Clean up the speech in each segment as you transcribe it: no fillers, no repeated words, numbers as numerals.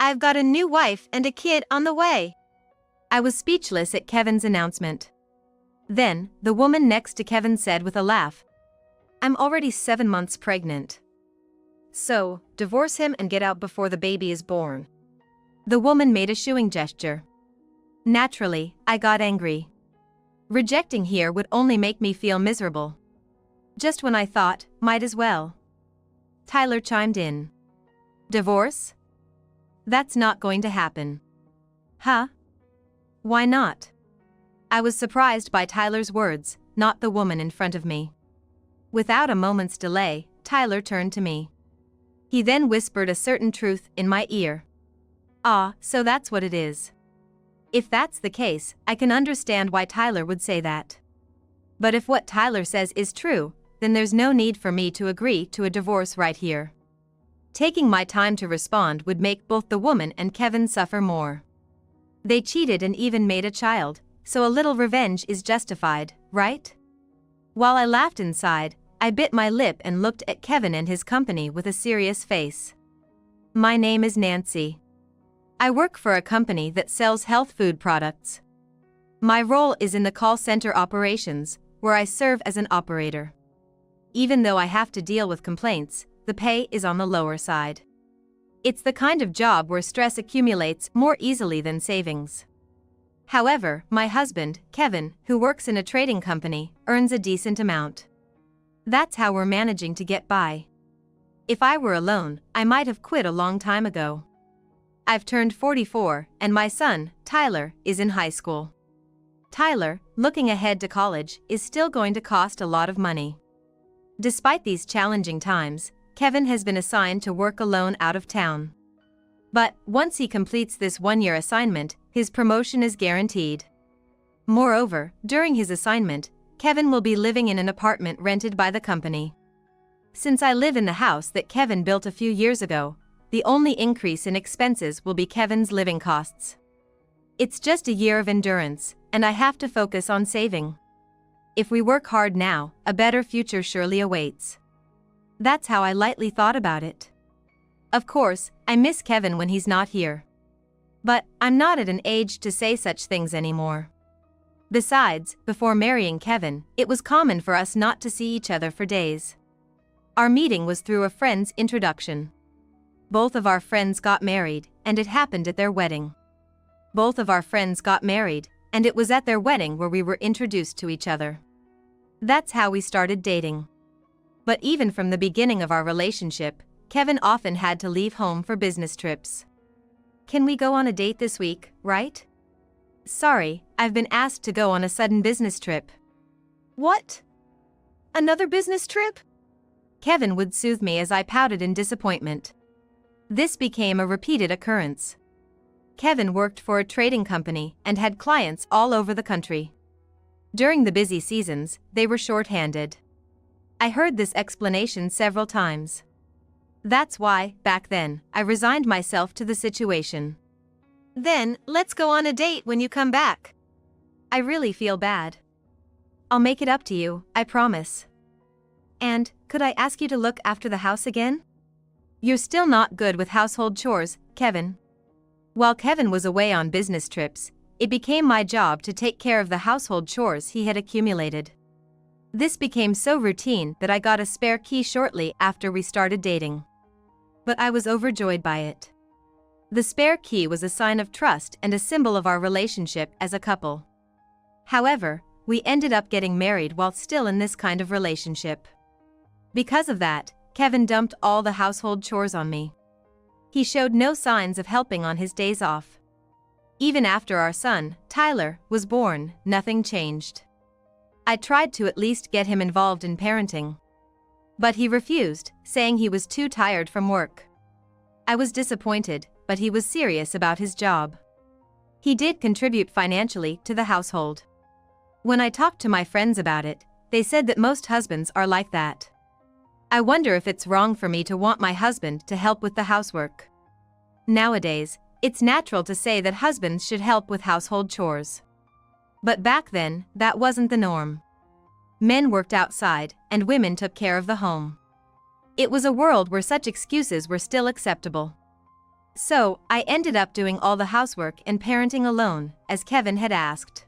I've got a new wife and a kid on the way." I was speechless at Kevin's announcement. Then, the woman next to Kevin said with a laugh, "I'm already 7 months pregnant. So, divorce him and get out before the baby is born." The woman made a shooing gesture. Naturally, I got angry. Rejecting here would only make me feel miserable. Just when I thought, might as well. Tyler chimed in. "Divorce? That's not going to happen." "Huh? Why not?" I was surprised by Tyler's words, not the woman in front of me. Without a moment's delay, Tyler turned to me. He then whispered a certain truth in my ear. "Ah, so that's what it is." If that's the case, I can understand why Tyler would say that. But if what Tyler says is true, then there's no need for me to agree to a divorce right here. Taking my time to respond would make both the woman and Kevin suffer more. They cheated and even made a child, so a little revenge is justified, right? While I laughed inside, I bit my lip and looked at Kevin and his company with a serious face. "My name is Nancy. I work for a company that sells health food products. My role is in the call center operations, where I serve as an operator. Even though I have to deal with complaints, the pay is on the lower side. It's the kind of job where stress accumulates more easily than savings. However, my husband, Kevin, who works in a trading company, earns a decent amount. That's how we're managing to get by. If I were alone, I might have quit a long time ago. I've turned 44, and my son, Tyler, is in high school. Tyler, looking ahead to college, is still going to cost a lot of money. Despite these challenging times, Kevin has been assigned to work alone out of town. But, once he completes this 1-year assignment, his promotion is guaranteed. Moreover, during his assignment, Kevin will be living in an apartment rented by the company. Since I live in the house that Kevin built a few years ago, the only increase in expenses will be Kevin's living costs. It's just a year of endurance, and I have to focus on saving. If we work hard now, a better future surely awaits. That's how I lightly thought about it. Of course, I miss Kevin when he's not here. But I'm not at an age to say such things anymore. Besides, before marrying Kevin, it was common for us not to see each other for days. Our meeting was through a friend's introduction. Both of our friends got married, and it happened at their wedding. Both of our friends got married, and it was at their wedding where we were introduced to each other. That's how we started dating. But even from the beginning of our relationship, Kevin often had to leave home for business trips. "Can we go on a date this week, right?" "Sorry, I've been asked to go on a sudden business trip." "What? Another business trip?" Kevin would soothe me as I pouted in disappointment. This became a repeated occurrence. Kevin worked for a trading company and had clients all over the country. During the busy seasons, they were short-handed. I heard this explanation several times. That's why, back then, I resigned myself to the situation. "Then, let's go on a date when you come back." I really feel bad. "I'll make it up to you, I promise." "And, could I ask you to look after the house again?" "You're still not good with household chores, Kevin." While Kevin was away on business trips, it became my job to take care of the household chores he had accumulated. This became so routine that I got a spare key shortly after we started dating. But I was overjoyed by it. The spare key was a sign of trust and a symbol of our relationship as a couple. However, we ended up getting married while still in this kind of relationship. Because of that, Kevin dumped all the household chores on me. He showed no signs of helping on his days off. Even after our son, Tyler, was born, nothing changed. I tried to at least get him involved in parenting. But he refused, saying he was too tired from work. I was disappointed, but he was serious about his job. He did contribute financially to the household. When I talked to my friends about it, they said that most husbands are like that. I wonder if it's wrong for me to want my husband to help with the housework. Nowadays, it's natural to say that husbands should help with household chores. But back then, that wasn't the norm. Men worked outside, and women took care of the home. It was a world where such excuses were still acceptable. So, I ended up doing all the housework and parenting alone, as Kevin had asked.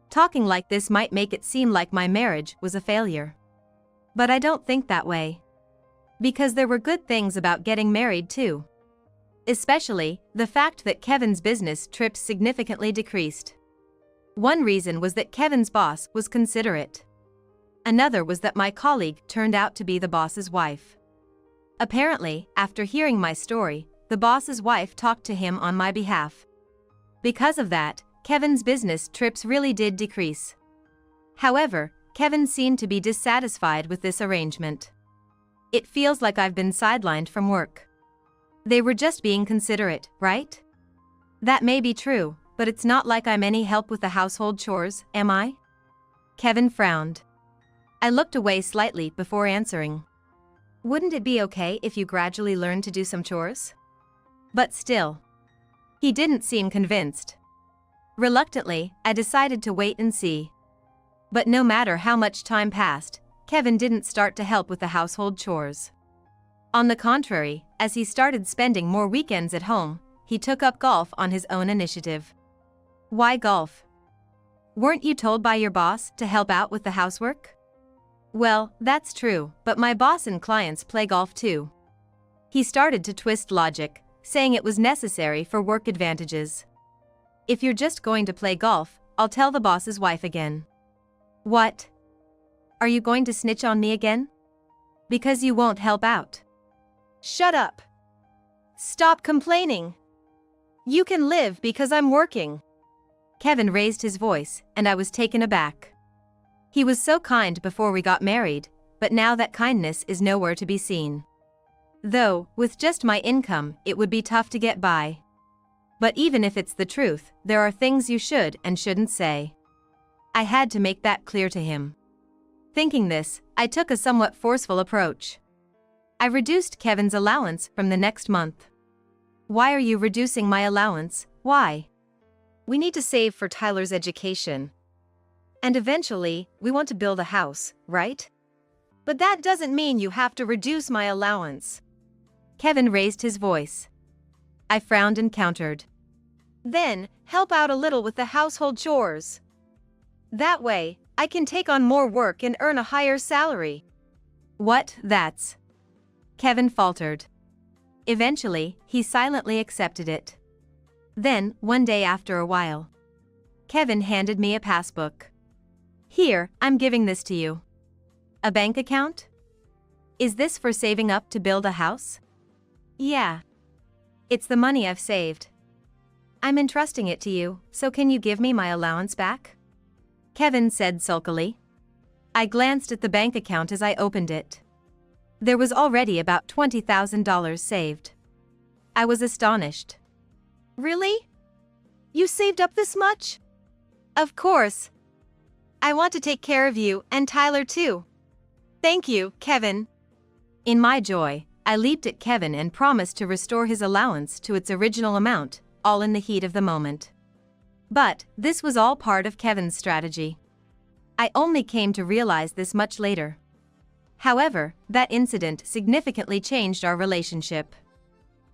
Talking like this might make it seem like my marriage was a failure. But I don't think that way. Because there were good things about getting married too. Especially, the fact that Kevin's business trips significantly decreased. One reason was that Kevin's boss was considerate. Another was that my colleague turned out to be the boss's wife. Apparently, after hearing my story, the boss's wife talked to him on my behalf. Because of that, Kevin's business trips really did decrease. However, Kevin seemed to be dissatisfied with this arrangement. It feels like I've been sidelined from work. They were just being considerate, right? That may be true, but it's not like I'm any help with the household chores, am I? Kevin frowned. I looked away slightly before answering. Wouldn't it be okay if you gradually learned to do some chores? But still. He didn't seem convinced. Reluctantly, I decided to wait and see. But no matter how much time passed, Kevin didn't start to help with the household chores. On the contrary, as he started spending more weekends at home, he took up golf on his own initiative. Why golf? Weren't you told by your boss to help out with the housework? Well, that's true, but my boss and clients play golf too. He started to twist logic, saying it was necessary for work advantages. If you're just going to play golf, I'll tell the boss's wife again. What? Are you going to snitch on me again? Because you won't help out. Shut up. Stop complaining. You can live because I'm working. Kevin raised his voice, and I was taken aback. He was so kind before we got married, but now that kindness is nowhere to be seen. Though, with just my income, it would be tough to get by. But even if it's the truth, there are things you should and shouldn't say. I had to make that clear to him. Thinking this, I took a somewhat forceful approach. I reduced Kevin's allowance from the next month. Why are you reducing my allowance? Why? We need to save for Tyler's education. And eventually, we want to build a house, right? But that doesn't mean you have to reduce my allowance. Kevin raised his voice. I frowned and countered. Then, help out a little with the household chores. That way, I can take on more work and earn a higher salary. What, that's? Kevin faltered. Eventually, he silently accepted it. Then, one day after a while, Kevin handed me a passbook. Here, I'm giving this to you. A bank account? Is this for saving up to build a house? Yeah. It's the money I've saved. I'm entrusting it to you, so can you give me my allowance back? Kevin said sulkily. I glanced at the bank account as I opened it. There was already about $20,000 saved. I was astonished. Really? You saved up this much? Of course. I want to take care of you and Tyler too. Thank you, Kevin. In my joy, I leaped at Kevin and promised to restore his allowance to its original amount, all in the heat of the moment. But this was all part of Kevin's strategy. I only came to realize this much later. However, that incident significantly changed our relationship.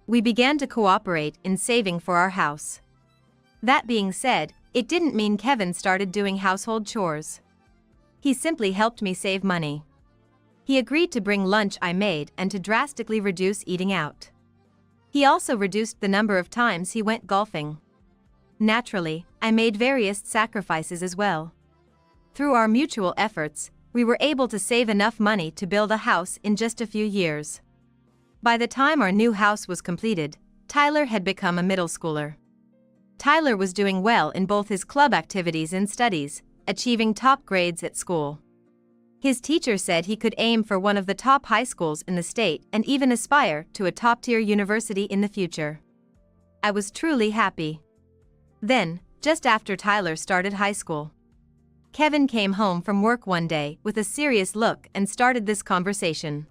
We began to cooperate in saving for our house. That being said, it didn't mean Kevin started doing household chores. He simply helped me save money. He agreed to bring lunch I made and to drastically reduce eating out. He also reduced the number of times he went golfing. Naturally, I made various sacrifices as well. Through our mutual efforts, we were able to save enough money to build a house in just a few years. By the time our new house was completed, Tyler had become a middle schooler. Tyler was doing well in both his club activities and studies, achieving top grades at school. His teacher said he could aim for one of the top high schools in the state and even aspire to a top-tier university in the future. I was truly happy. Then, just after Tyler started high school, Kevin came home from work one day with a serious look and started this conversation.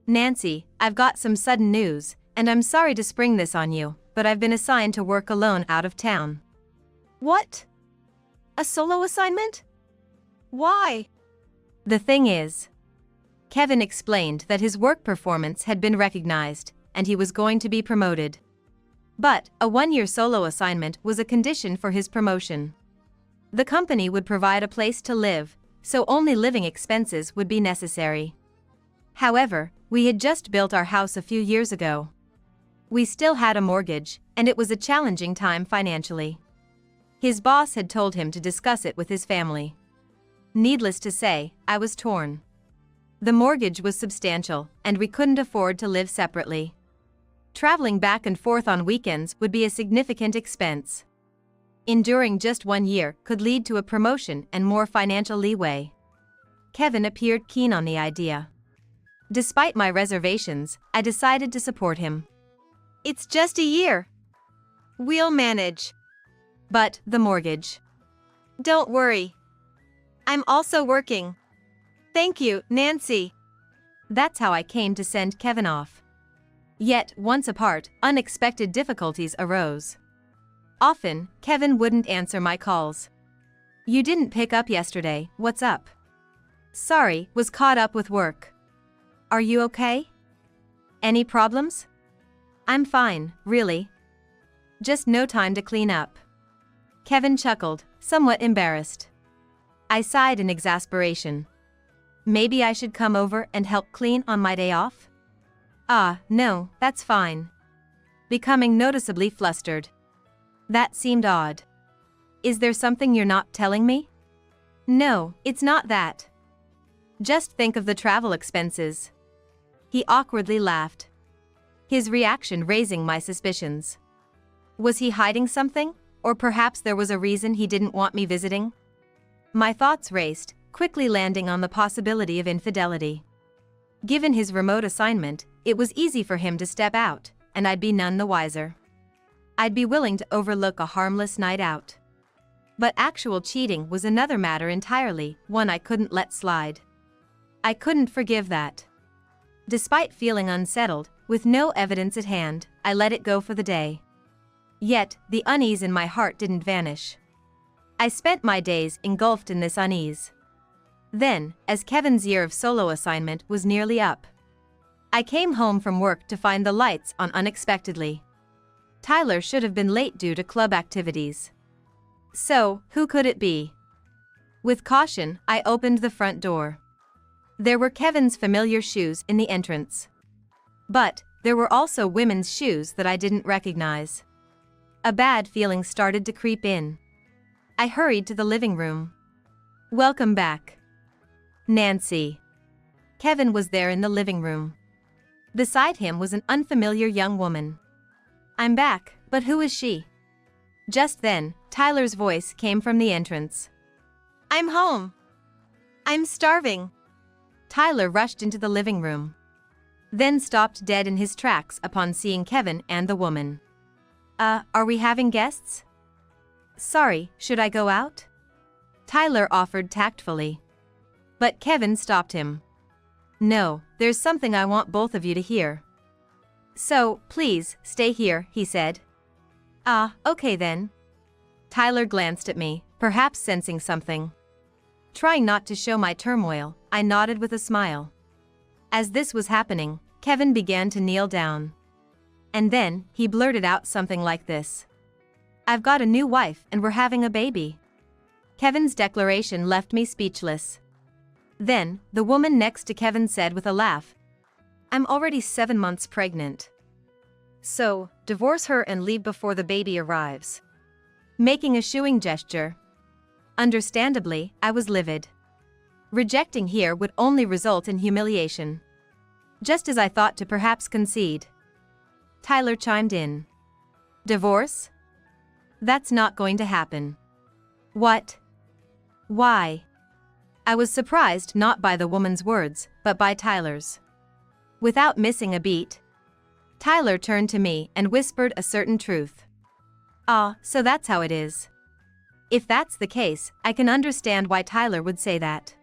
Nancy, I've got some sudden news, and I'm sorry to spring this on you, but I've been assigned to work alone out of town. What? A solo assignment? Why? The thing is, Kevin explained that his work performance had been recognized, and he was going to be promoted. But a one-year solo assignment was a condition for his promotion. The company would provide a place to live, so only living expenses would be necessary. However, we had just built our house a few years ago. We still had a mortgage, and it was a challenging time financially. His boss had told him to discuss it with his family. Needless to say, I was torn. The mortgage was substantial, and we couldn't afford to live separately. Traveling back and forth on weekends would be a significant expense. Enduring just 1 year could lead to a promotion and more financial leeway. Kevin appeared keen on the idea. Despite my reservations, I decided to support him. "It's just a year. We'll manage." "But the mortgage." "Don't worry. I'm also working." "Thank you, Nancy." That's how I came to send Kevin off. Yet, once apart, unexpected difficulties arose. Often, Kevin wouldn't answer my calls. "You didn't pick up yesterday, what's up?" "Sorry, was caught up with work." "Are you okay?" "Any problems?" "I'm fine, really. Just no time to clean up." Kevin chuckled, somewhat embarrassed. I sighed in exasperation. Maybe I should come over and help clean on my day off? No, that's fine. Becoming noticeably flustered. That seemed odd. "Is there something you're not telling me?" "No, it's not that. Just think of the travel expenses." He awkwardly laughed. His reaction raising my suspicions. Was he hiding something, or perhaps there was a reason he didn't want me visiting? My thoughts raced, quickly landing on the possibility of infidelity. Given his remote assignment, it was easy for him to step out, and I'd be none the wiser. I'd be willing to overlook a harmless night out. But actual cheating was another matter entirely, one I couldn't let slide. I couldn't forgive that. Despite feeling unsettled, with no evidence at hand, I let it go for the day. Yet, the unease in my heart didn't vanish. I spent my days engulfed in this unease. Then, as Kevin's year of solo assignment was nearly up, I came home from work to find the lights on unexpectedly. Tyler should have been late due to club activities. So, who could it be? With caution, I opened the front door. There were Kevin's familiar shoes in the entrance. But, there were also women's shoes that I didn't recognize. A bad feeling started to creep in. I hurried to the living room. "Welcome back, Nancy." Kevin was there in the living room. Beside him was an unfamiliar young woman. "I'm back, but who is she?" Just then, Tyler's voice came from the entrance. "I'm home. I'm starving." Tyler rushed into the living room. Then stopped dead in his tracks upon seeing Kevin and the woman. Are we having guests?" "Sorry, should I go out?" Tyler offered tactfully. But Kevin stopped him. "No, there's something I want both of you to hear. So, please, stay here," he said. Okay then." Tyler glanced at me, perhaps sensing something. Trying not to show my turmoil, I nodded with a smile. As this was happening, Kevin began to kneel down. And then, he blurted out something like this. "I've got a new wife and we're having a baby." Kevin's declaration left me speechless. Then, the woman next to Kevin said with a laugh, "I'm already 7 months pregnant. So, divorce her and leave before the baby arrives." Making a shooing gesture. Understandably, I was livid. Rejecting here would only result in humiliation. Just as I thought to perhaps concede. Tyler chimed in. "Divorce? That's not going to happen." "What? Why?" I was surprised not by the woman's words, but by Tyler's. Without missing a beat, Tyler turned to me and whispered a certain truth. So that's how it is." If that's the case, I can understand why Tyler would say that.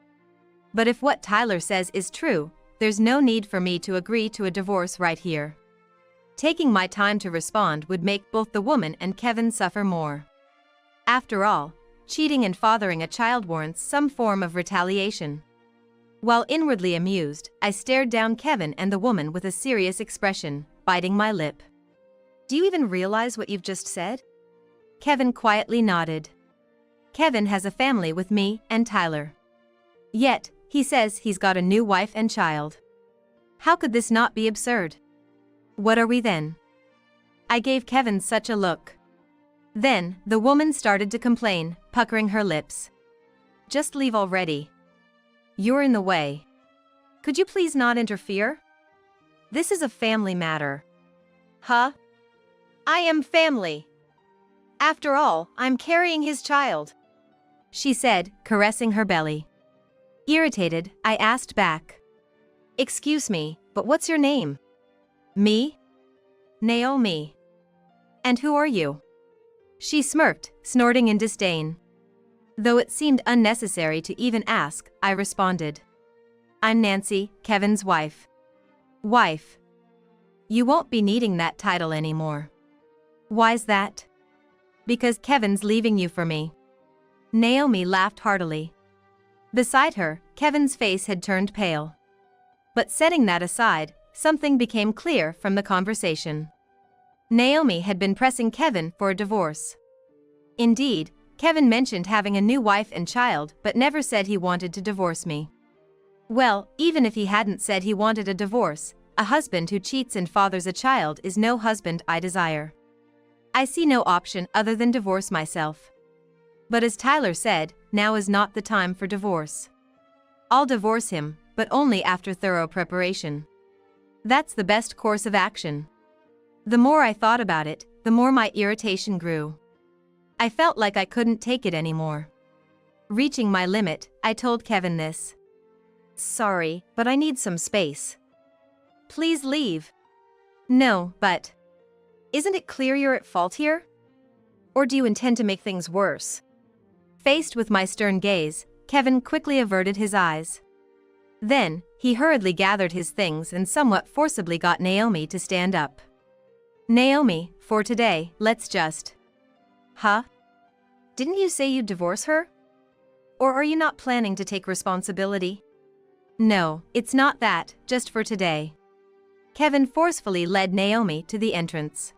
But if what Tyler says is true, there's no need for me to agree to a divorce right here. Taking my time to respond would make both the woman and Kevin suffer more. After all, cheating and fathering a child warrants some form of retaliation. While inwardly amused, I stared down Kevin and the woman with a serious expression, biting my lip. Do you even realize what you've just said? Kevin quietly nodded. Kevin has a family with me and Tyler. Yet, he says he's got a new wife and child. How could this not be absurd? What are we then? I gave Kevin such a look. Then, the woman started to complain, puckering her lips. Just leave already. You're in the way. Could you please not interfere? This is a family matter. Huh? I am family. After all, I'm carrying his child, she said, caressing her belly. Irritated, I asked back. Excuse me, but what's your name? Me? Naomi. And who are you? She smirked, snorting in disdain. Though it seemed unnecessary to even ask, I responded. I'm Nancy, Kevin's wife. Wife. You won't be needing that title anymore. Why's that? Because Kevin's leaving you for me. Naomi laughed heartily. Beside her, Kevin's face had turned pale. But setting that aside, something became clear from the conversation. Naomi had been pressing Kevin for a divorce. Indeed, Kevin mentioned having a new wife and child but never said he wanted to divorce me. Well, even if he hadn't said he wanted a divorce, a husband who cheats and fathers a child is no husband I desire. I see no option other than divorce myself. But as Tyler said, now is not the time for divorce. I'll divorce him, but only after thorough preparation. That's the best course of action. The more I thought about it, the more my irritation grew. I felt like I couldn't take it anymore. Reaching my limit, I told Kevin this. Sorry, but I need some space. Please leave. No, but... Isn't it clear you're at fault here? Or do you intend to make things worse? Faced with my stern gaze, Kevin quickly averted his eyes. Then, he hurriedly gathered his things and somewhat forcibly got Naomi to stand up. Naomi, for today, let's just... Huh? Didn't you say you'd divorce her? Or are you not planning to take responsibility? No, it's not that, just for today. Kevin forcefully led Naomi to the entrance.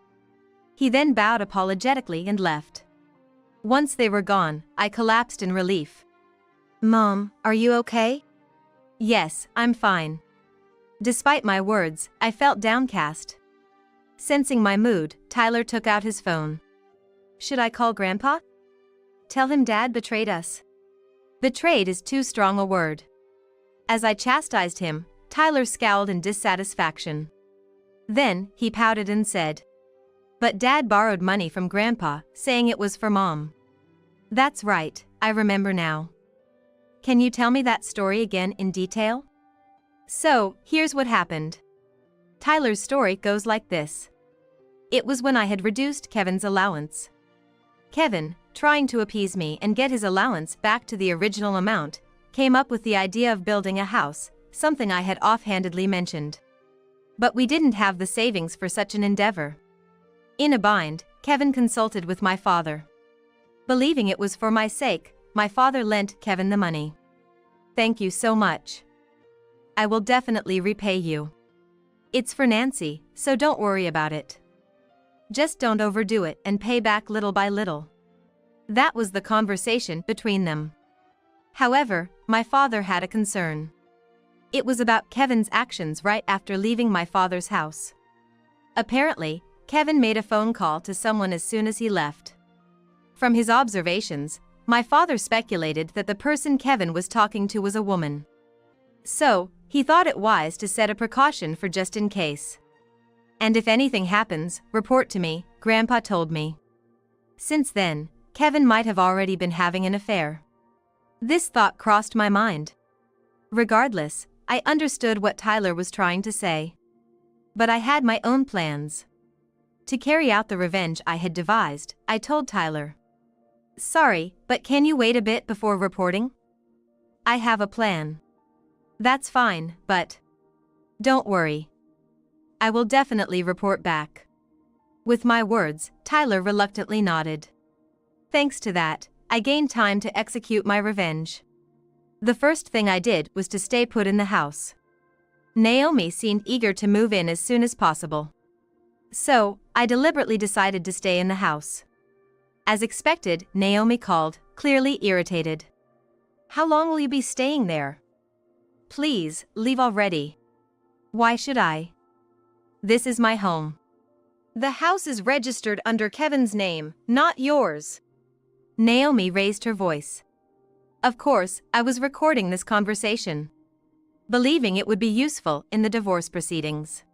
He then bowed apologetically and left. Once they were gone, I collapsed in relief. Mom, are you okay? Yes, I'm fine. Despite my words, I felt downcast. Sensing my mood, Tyler took out his phone. Should I call Grandpa? Tell him Dad betrayed us. Betrayed is too strong a word. As I chastised him, Tyler scowled in dissatisfaction. Then, he pouted and said, But Dad borrowed money from Grandpa, saying it was for Mom. That's right, I remember now. Can you tell me that story again in detail? So, here's what happened. Tyler's story goes like this. It was when I had reduced Kevin's allowance. Kevin, trying to appease me and get his allowance back to the original amount, came up with the idea of building a house, something I had offhandedly mentioned. But we didn't have the savings for such an endeavor. In a bind, Kevin consulted with my father. Believing it was for my sake, my father lent Kevin the money. Thank you so much. I will definitely repay you. It's for Nancy, so don't worry about it. Just don't overdo it and pay back little by little. That was the conversation between them. However, my father had a concern. It was about Kevin's actions right after leaving my father's house. Apparently, Kevin made a phone call to someone as soon as he left. From his observations, my father speculated that the person Kevin was talking to was a woman. So, he thought it wise to set a precaution for just in case. And if anything happens, report to me, Grandpa told me. Since then, Kevin might have already been having an affair. This thought crossed my mind. Regardless, I understood what Tyler was trying to say. But I had my own plans. To carry out the revenge I had devised, I told Tyler. Sorry, but can you wait a bit before reporting? I have a plan. That's fine, but... Don't worry. I will definitely report back. With my words, Tyler reluctantly nodded. Thanks to that, I gained time to execute my revenge. The first thing I did was to stay put in the house. Naomi seemed eager to move in as soon as possible. So, I deliberately decided to stay in the house. As expected, Naomi called, clearly irritated. How long will you be staying there? Please, leave already. Why should I? This is my home. The house is registered under Kevin's name, not yours. Naomi raised her voice. Of course, I was recording this conversation, believing it would be useful in the divorce proceedings.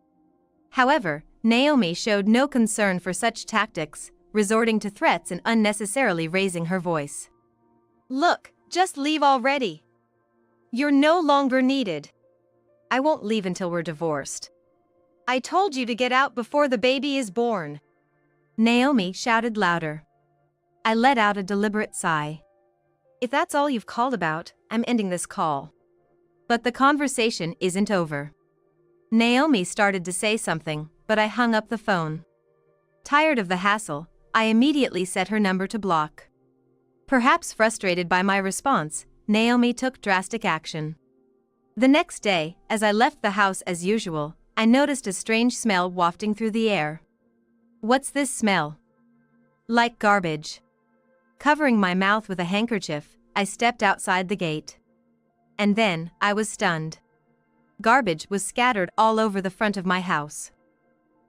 However, Naomi showed no concern for such tactics, resorting to threats and unnecessarily raising her voice. Look, just leave already. You're no longer needed. I won't leave until we're divorced. I told you to get out before the baby is born. Naomi shouted louder. I let out a deliberate sigh. If that's all you've called about, I'm ending this call. But the conversation isn't over. Naomi started to say something, but I hung up the phone. Tired of the hassle, I immediately set her number to block. Perhaps frustrated by my response, Naomi took drastic action. The next day, as I left the house as usual, I noticed a strange smell wafting through the air. What's this smell? Like garbage. Covering my mouth with a handkerchief, I stepped outside the gate. And then, I was stunned. Garbage was scattered all over the front of my house.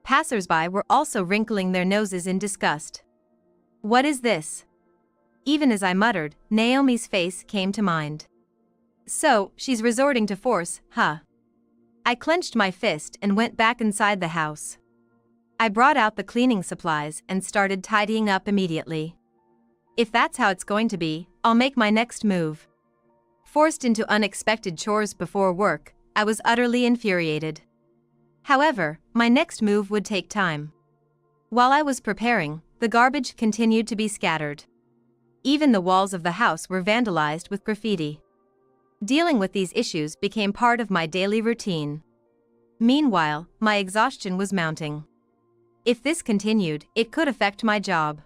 Passers-by were also wrinkling their noses in disgust. What is this? Even as I muttered, Naomi's face came to mind. So, she's resorting to force, huh? I clenched my fist and went back inside the house. I brought out the cleaning supplies and started tidying up immediately. If that's how it's going to be, I'll make my next move. Forced into unexpected chores before work, I was utterly infuriated. However, my next move would take time. While I was preparing, the garbage continued to be scattered. Even the walls of the house were vandalized with graffiti. Dealing with these issues became part of my daily routine. Meanwhile, my exhaustion was mounting. If this continued, it could affect my job.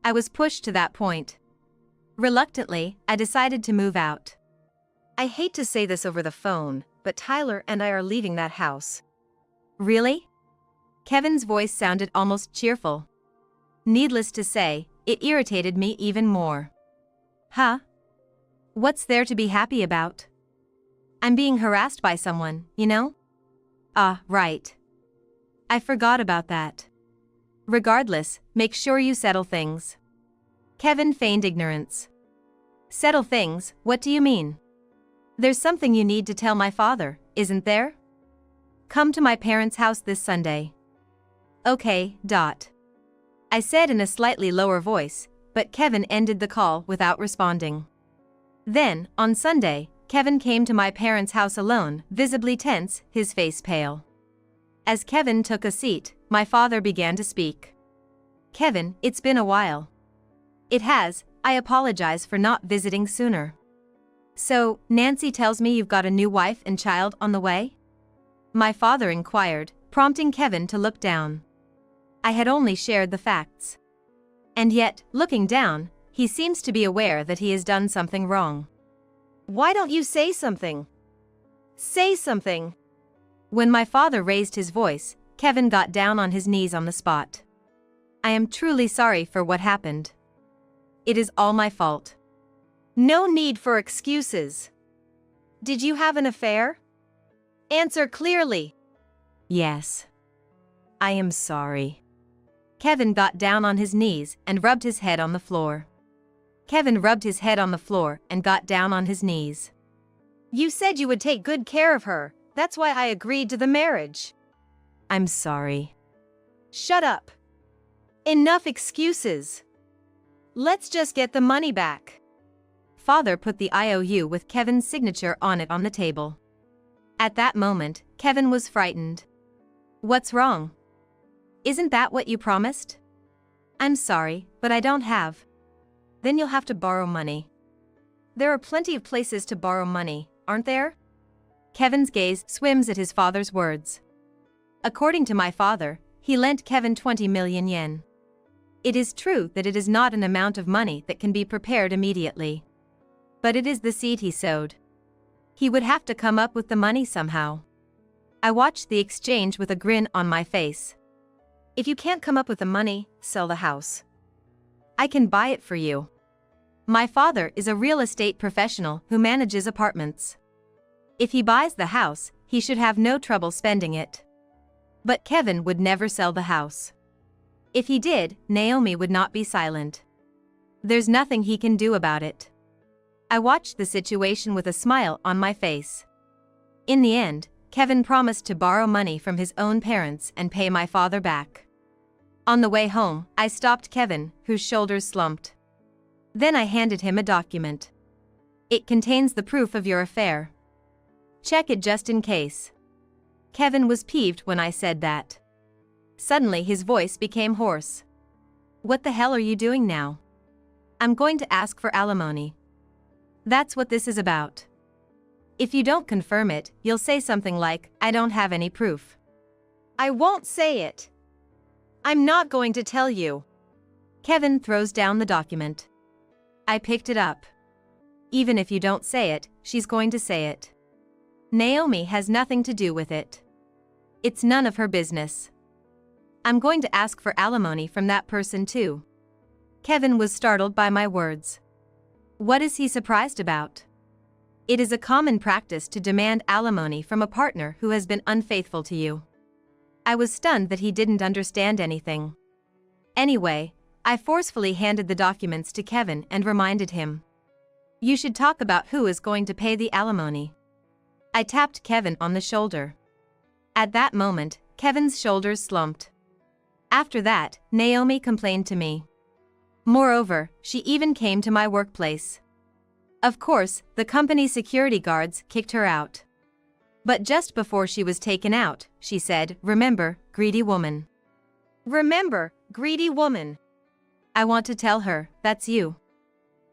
I was pushed to that point. Reluctantly, I decided to move out. I hate to say this over the phone, but Tyler and I are leaving that house. Really? Kevin's voice sounded almost cheerful. Needless to say, it irritated me even more. Huh? What's there to be happy about? I'm being harassed by someone, you know? Ah, right. I forgot about that. Regardless, make sure you settle things. Kevin feigned ignorance. Settle things, what do you mean? There's something you need to tell my father, isn't there? Come to my parents' house this Sunday. Okay, I said in a slightly lower voice, but Kevin ended the call without responding. Then, on Sunday, Kevin came to my parents' house alone, visibly tense, his face pale. As Kevin took a seat, my father began to speak. Kevin, it's been a while. It has, I apologize for not visiting sooner. So, Nancy tells me you've got a new wife and child on the way? My father inquired, prompting Kevin to look down. I had only shared the facts. And yet, looking down, he seems to be aware that he has done something wrong. Why don't you say something? Say something. When my father raised his voice, Kevin got down on his knees on the spot. I am truly sorry for what happened. It is all my fault. No need for excuses. Did you have an affair? Answer clearly. Yes. I am sorry. Kevin got down on his knees and rubbed his head on the floor. Kevin rubbed his head on the floor and got down on his knees. You said you would take good care of her, that's why I agreed to the marriage. I'm sorry. Shut up. Enough excuses. Let's just get the money back. Father put the IOU with Kevin's signature on it on the table. At that moment, Kevin was frightened. What's wrong? Isn't that what you promised? I'm sorry, but I don't have. Then you'll have to borrow money. There are plenty of places to borrow money, aren't there? Kevin's gaze swims at his father's words. According to my father, he lent Kevin 20 million yen. It is true that it is not an amount of money that can be prepared immediately. But it is the seed he sowed. He would have to come up with the money somehow. I watched the exchange with a grin on my face. If you can't come up with the money, sell the house. I can buy it for you. My father is a real estate professional who manages apartments. If he buys the house, he should have no trouble spending it. But Kevin would never sell the house. If he did, Naomi would not be silent. There's nothing he can do about it. I watched the situation with a smile on my face. In the end, Kevin promised to borrow money from his own parents and pay my father back. On the way home, I stopped Kevin, whose shoulders slumped. Then I handed him a document. It contains the proof of your affair. Check it just in case. Kevin was peeved when I said that. Suddenly his voice became hoarse. What the hell are you doing now? I'm going to ask for alimony. That's what this is about. If you don't confirm it, you'll say something like, I don't have any proof. I won't say it. I'm not going to tell you. Kevin throws down the document. I picked it up. Even if you don't say it, she's going to say it. Naomi has nothing to do with it. It's none of her business. I'm going to ask for alimony from that person too. Kevin was startled by my words. What is he surprised about? It is a common practice to demand alimony from a partner who has been unfaithful to you. I was stunned that he didn't understand anything. Anyway, I forcefully handed the documents to Kevin and reminded him. You should talk about who is going to pay the alimony. I tapped Kevin on the shoulder. At that moment, Kevin's shoulders slumped. After that, Naomi complained to me. Moreover, she even came to my workplace. Of course, the company's security guards kicked her out. But just before she was taken out, she said, "Remember, greedy woman. Remember, greedy woman." I want to tell her, that's you.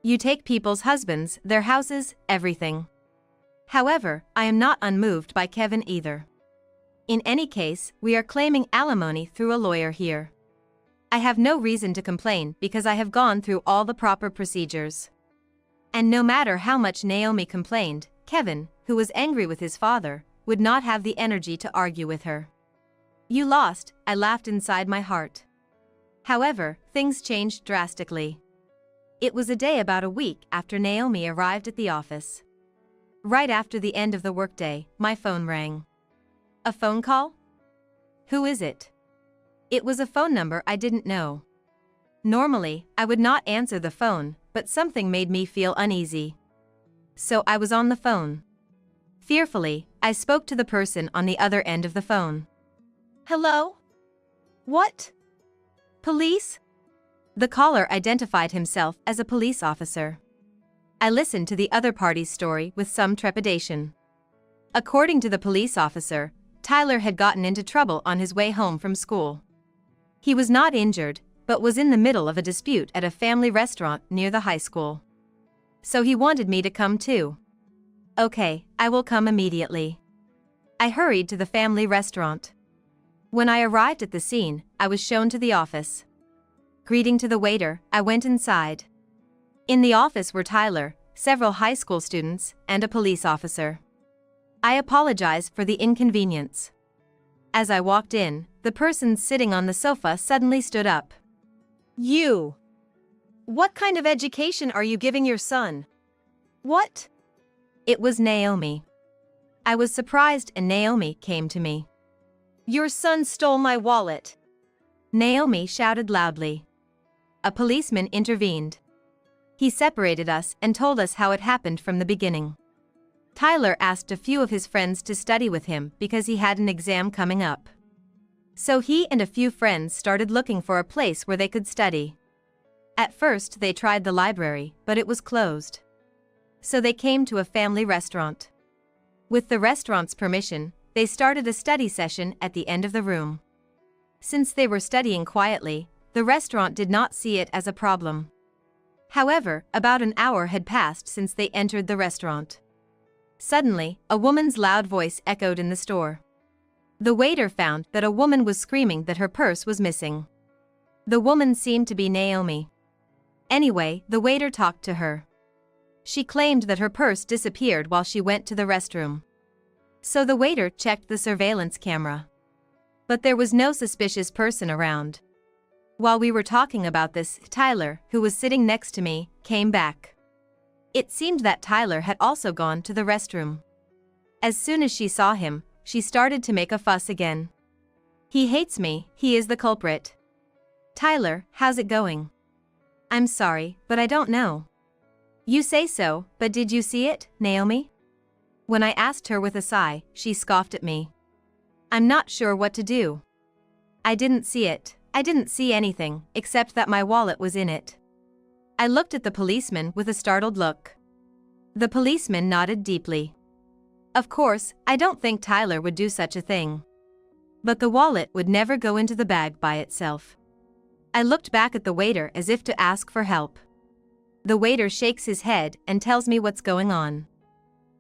You take people's husbands, their houses, everything. However, I am not unmoved by Kevin either. In any case, we are claiming alimony through a lawyer here. I have no reason to complain because I have gone through all the proper procedures. And no matter how much Naomi complained, Kevin, who was angry with his father, would not have the energy to argue with her. You lost, I laughed inside my heart. However, things changed drastically. It was a day about a week after Naomi arrived at the office. Right after the end of the workday, my phone rang. A phone call? Who is it? It was a phone number I didn't know. Normally, I would not answer the phone, but something made me feel uneasy. So I was on the phone. Fearfully, I spoke to the person on the other end of the phone. Hello? What? Police? The caller identified himself as a police officer. I listened to the other party's story with some trepidation. According to the police officer, Tyler had gotten into trouble on his way home from school. He was not injured, but was in the middle of a dispute at a family restaurant near the high school. So he wanted me to come too. Okay, I will come immediately. I hurried to the family restaurant. When I arrived at the scene, I was shown to the office. Greeting to the waiter, I went inside. In the office were Tyler, several high school students, and a police officer. I apologized for the inconvenience. As I walked in, the person sitting on the sofa suddenly stood up. You! What kind of education are you giving your son? What? It was Naomi. I was surprised and Naomi came to me. Your son stole my wallet! Naomi shouted loudly. A policeman intervened. He separated us and told us how it happened from the beginning. Tyler asked a few of his friends to study with him because he had an exam coming up. So he and a few friends started looking for a place where they could study. At first they tried the library, but it was closed. So they came to a family restaurant. With the restaurant's permission, they started a study session at the end of the room. Since they were studying quietly, the restaurant did not see it as a problem. However, about an hour had passed since they entered the restaurant. Suddenly, a woman's loud voice echoed in the store. The waiter found that a woman was screaming that her purse was missing. The woman seemed to be Naomi. Anyway, the waiter talked to her. She claimed that her purse disappeared while she went to the restroom. So the waiter checked the surveillance camera. But there was no suspicious person around. While we were talking about this, Tyler, who was sitting next to me, came back. It seemed that Tyler had also gone to the restroom. As soon as she saw him, she started to make a fuss again. He hates me, he is the culprit. Tyler, how's it going? I'm sorry, but I don't know. You say so, but did you see it, Naomi? When I asked her with a sigh, she scoffed at me. I'm not sure what to do. I didn't see it. I didn't see anything, except that my wallet was in it. I looked at the policeman with a startled look. The policeman nodded deeply. Of course, I don't think Tyler would do such a thing. But the wallet would never go into the bag by itself. I looked back at the waiter as if to ask for help. The waiter shakes his head and tells me what's going on.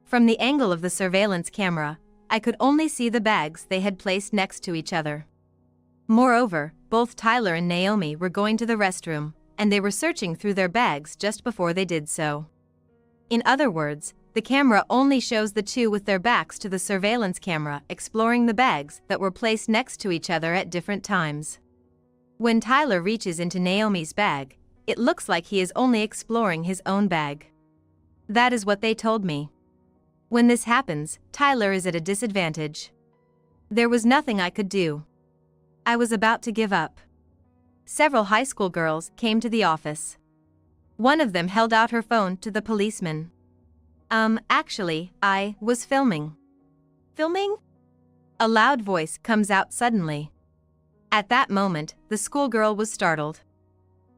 From the angle of the surveillance camera, I could only see the bags they had placed next to each other. Moreover, both Tyler and Naomi were going to the restroom, and they were searching through their bags just before they did so. In other words, the camera only shows the two with their backs to the surveillance camera exploring the bags that were placed next to each other at different times. When Tyler reaches into Naomi's bag, it looks like he is only exploring his own bag. That is what they told me. When this happens, Tyler is at a disadvantage. There was nothing I could do. I was about to give up. Several high school girls came to the office. One of them held out her phone to the policeman. Actually, I was filming. Filming? A loud voice comes out suddenly. At that moment, the schoolgirl was startled.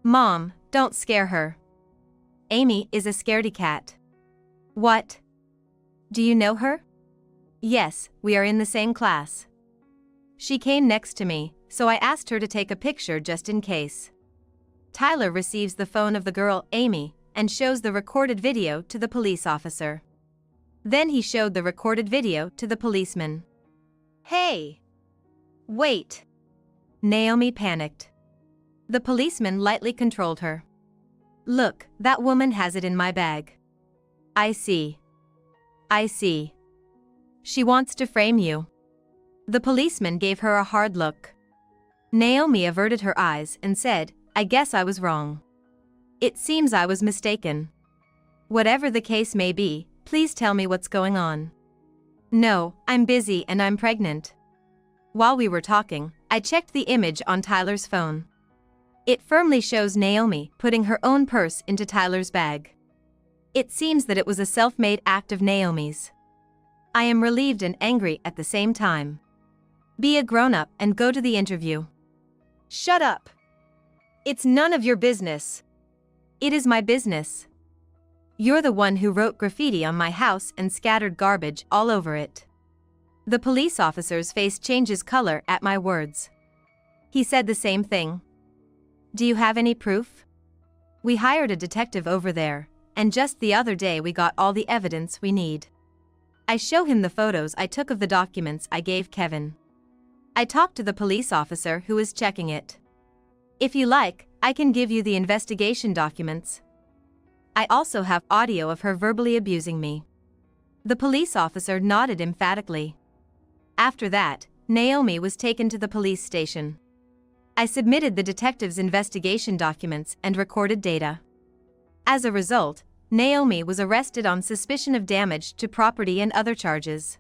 Mom, don't scare her. Amy is a scaredy cat. What? Do you know her? Yes, we are in the same class. She came next to me, so I asked her to take a picture just in case. Tyler receives the phone of the girl, Amy, and shows the recorded video to the police officer. Then he showed the recorded video to the policeman. Hey! Wait! Naomi panicked. The policeman lightly controlled her. Look, that woman has it in my bag. I see. I see. She wants to frame you. The policeman gave her a hard look. Naomi averted her eyes and said, I guess I was wrong. It seems I was mistaken. Whatever the case may be, please tell me what's going on. No, I'm busy and I'm pregnant. While we were talking, I checked the image on Tyler's phone. It firmly shows Naomi putting her own purse into Tyler's bag. It seems that it was a self-made act of Naomi's. I am relieved and angry at the same time. Be a grown-up and go to the interview. Shut up! It's none of your business. It is my business. You're the one who wrote graffiti on my house and scattered garbage all over it. The police officer's face changes color at my words. He said the same thing. Do you have any proof? We hired a detective over there, and just the other day we got all the evidence we need. I show him the photos I took of the documents I gave Kevin. I talked to the police officer who is checking it. If you like, I can give you the investigation documents. I also have audio of her verbally abusing me. The police officer nodded emphatically. After that, Naomi was taken to the police station. I submitted the detective's investigation documents and recorded data. As a result, Naomi was arrested on suspicion of damage to property and other charges.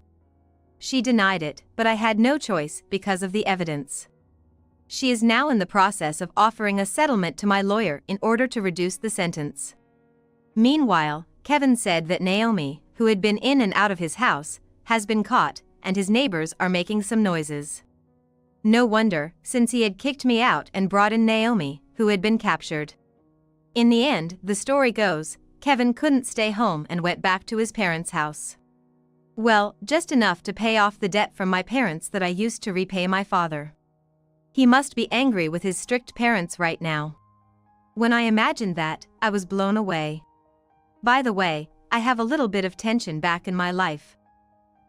She denied it, but I had no choice because of the evidence. She is now in the process of offering a settlement to my lawyer in order to reduce the sentence. Meanwhile, Kevin said that Naomi, who had been in and out of his house, has been caught, and his neighbors are making some noises. No wonder, since he had kicked me out and brought in Naomi, who had been captured. In the end, the story goes, Kevin couldn't stay home and went back to his parents' house. Well, just enough to pay off the debt from my parents that I used to repay my father. He must be angry with his strict parents right now. When I imagined that, I was blown away. By the way, I have a little bit of tension back in my life.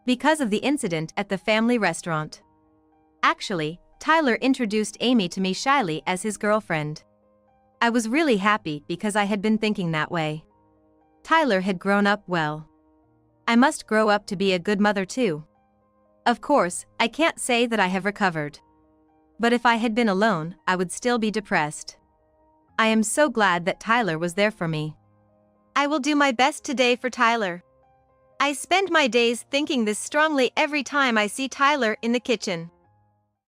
Because of the incident at the family restaurant. Actually, Tyler introduced Amy to me shyly as his girlfriend. I was really happy because I had been thinking that way. Tyler had grown up well. I must grow up to be a good mother too. Of course, I can't say that I have recovered. But if I had been alone, I would still be depressed. I am so glad that Tyler was there for me. I will do my best today for Tyler. I spend my days thinking this strongly every time I see Tyler in the kitchen.